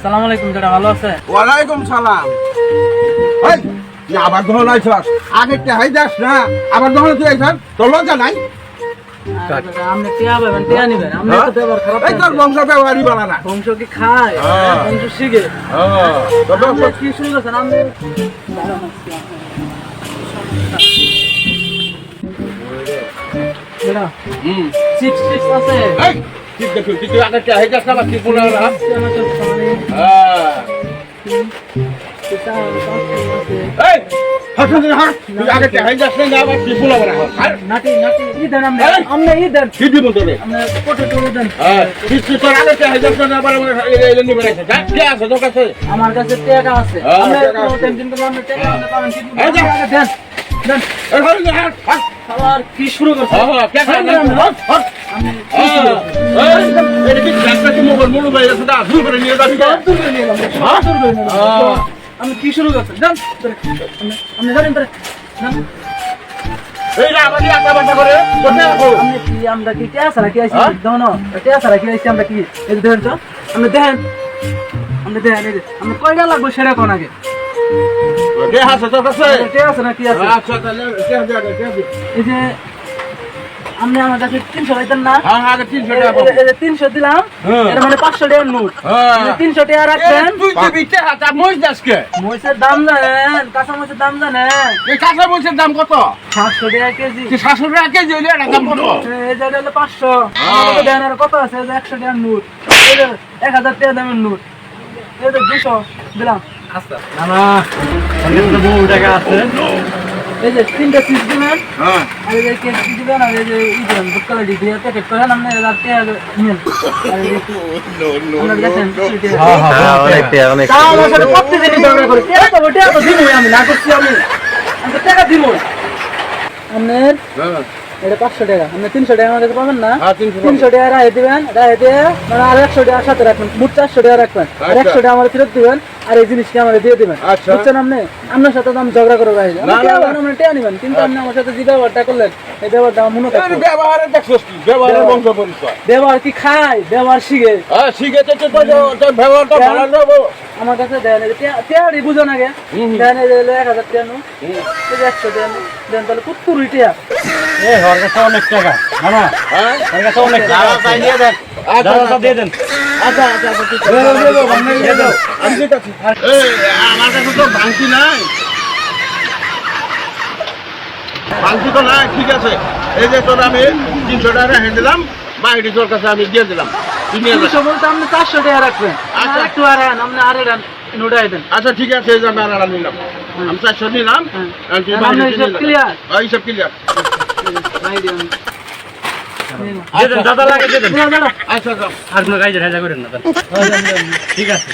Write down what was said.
সালাম আলাইকুম দাদা, ভালো আছে? ওয়ালাইকুম সালাম। এই না আবার ধরো নাই ছস আগে টেহাই যাস না, আবার ধরো তুই আইছস তোর লজ্জা নাই? আপনি টিয়া পাবেন, টিয়া নিবেন, আপনি তো ব্যবহার খারাপ এই তোর বংশ ব্যবহারই বালা না। বংশ কি খায়? বংশ শিখে আপনি কি শুরু করছেন? আপনি চিপস টিপস আছে? এই ঠিক দেখো তুই আগে টেহাই যাস না কি বলে না? এই হাসুন হাস তুই আগে টেহাই যাস না আবার কি বলে না? নাটি নাটি ই দেন, আপনি ই দেন, কি দিব তোরে? আপনি পটেটো দেন। তুই তোর আগে টেহাই যাস না আবার এলে নিবে না। কি আছে তোর কাছে? আমার কাছে টাকা আছে, আপনি টেনশন করবেন, আপনি টাকা আপনি পাবেন, কি দেন দেন। এই হল না হাস আবার কি শুরু করছেন? কে খায় না? আমি কি শুরু করছেন? এটা কি জানতে কি মোবাইল মুলু ভাই আছে না দূর করে নিয়ে যাবি সব দূর করে নিয়ে এলাম, সব দূর করে নিয়ে এলাম। আমি কি শুরু করছেন? যান আপনি জানেন তো যান। এই না আমাদের আটা বাটা করে কোথায় রাখো? আপনি কি আমরা কি টিয়া ছাড়া কি আইছি? দেখো টিয়া ছাড়া কি আইছি আমরা? কি এই যে দেখেন তো, আপনি দেখেন, আপনি দেখেন, এই যে আপনি কয়টা লাগবে সেটা কোন আগে? কে হাসে তোর কাছে? টিয়া আছে না কি আছে? আচ্ছা তাহলে কে দে এই যে আপনি আমার কাছে 300 দিতেন না? হ্যাঁ আগে 300 টাকা পাবো। এই যে 300 দিলাম, এটা মানে 500 টাকার নোট। হ্যাঁ। 300 টাকা রাখবেন। তুই দিবি তে হাত মইছ দাসকে। মরিচের দাম জানেন? কাঁচা মরিচের দাম জানেন? এই কাঁচা মরিচের দাম কত? 700 টাকা কেজি। কি 700 টাকা কেজি হইলে এর দাম কত? এই যে এটা হলো 500। আমাদের দেন আর কত আছে? এই যে 100 টাকার নোট। এই যে 1000 টাকা দামের নোট। এই যে 200 দিলাম। না অনেক তো বহু টাকা আছে। এই যে 3টা পিস দিবেন, হ্যাঁ আর এই যে কেক দিবেন, আর এই যে ই দিবেন, দুকালে দিয়ে প্যাকেট করেন, আপনি 1000 টাকা নিন। আর এই যে আপনার দেখেন, অনেক তাও আমার সাথে প্রত্যেকদিনই ঝগড়া করে। টাকা তো দিবই, আমি না করছি, আমি তো টাকা দিবই। আপনার হ্যাঁ এটা 500 টাকা, আপনি 300 টাকা আমার কাছে পাবেন না? হ্যাঁ, 300 300 টাকা রাখে দিবেন, রাখে দিয়ে মানে আর 100 টাকা সাথে রাখবেন, মোট 400 টাকা রাখবেন, আর 100 টাকা আমার ফেরত দিবেন, আর এই জিনিসটা আমার দিয়ে দিবেন। আচ্ছা। বুঝছেন? আপনি আপনার সাথে তো আমি ঝগড়া করে রাখি, না, না, না। আপনি টেয়া নিবেন, কিন্তু আপনি আমার সাথে যে ব্যবহারটা করলেন, এই ব্যবহারটা আমার মনে এই থাকবে। ব্যবহারে দেখছস কি? ব্যবহারের বংশ পরিচয়। ব্যবহার কি খায়? ব্যবহার শিখে। হ্যাঁ শিখেছে তো তোর ব্যবহারটা ভালো না। আমার কাছে দেন, টেয়ারি বুঝুন আগে, দেন এই যে 1000 টাকা নো, এই যে 100 টাকা নো, দেন তাহলে 70 টাকা। এ ওর কাছে অনেক টাকা মামা, হ্যাঁ ওর কাছে অনেক টাকা আছে। দিয়ে দেন। দাদা দিয়ে দেন। আচ্ছা আচ্ছা আচ্ছা ঠিক আছে। আমি দিতেছি। এই আমার কাছে তো বাংকি নাই। বাংকি তো নাই, ঠিক আছে। এই যে তোর আমি 300 টাকা রেখে দিলাম, বাকিটি তোর কাছে আমি দিয়ে দিলাম। তুই নিয়ে যা। 300 বলতে আপনি 400 টাকা রাখবেন, আচ্ছা। আর একটু আর আপনি আর এটা নোটাই দেন। আচ্ছা ঠিক আছে, এই যে আমি আর নিলাম। আমি 400 নিলাম। হ্যাঁ। আর তুই আর বাকিটি আপনার হিসাব নিয়ে যা। clear? হ্যাঁ, হিসাব ক্লিয়ার। নাই দিন। দিয়ে দেন দাদা লাগে দিয়ে দেন। দাদা, আচ্ছা আচ্ছা আর কোনো কাজ রাজা করেন না। ঠিক আছে।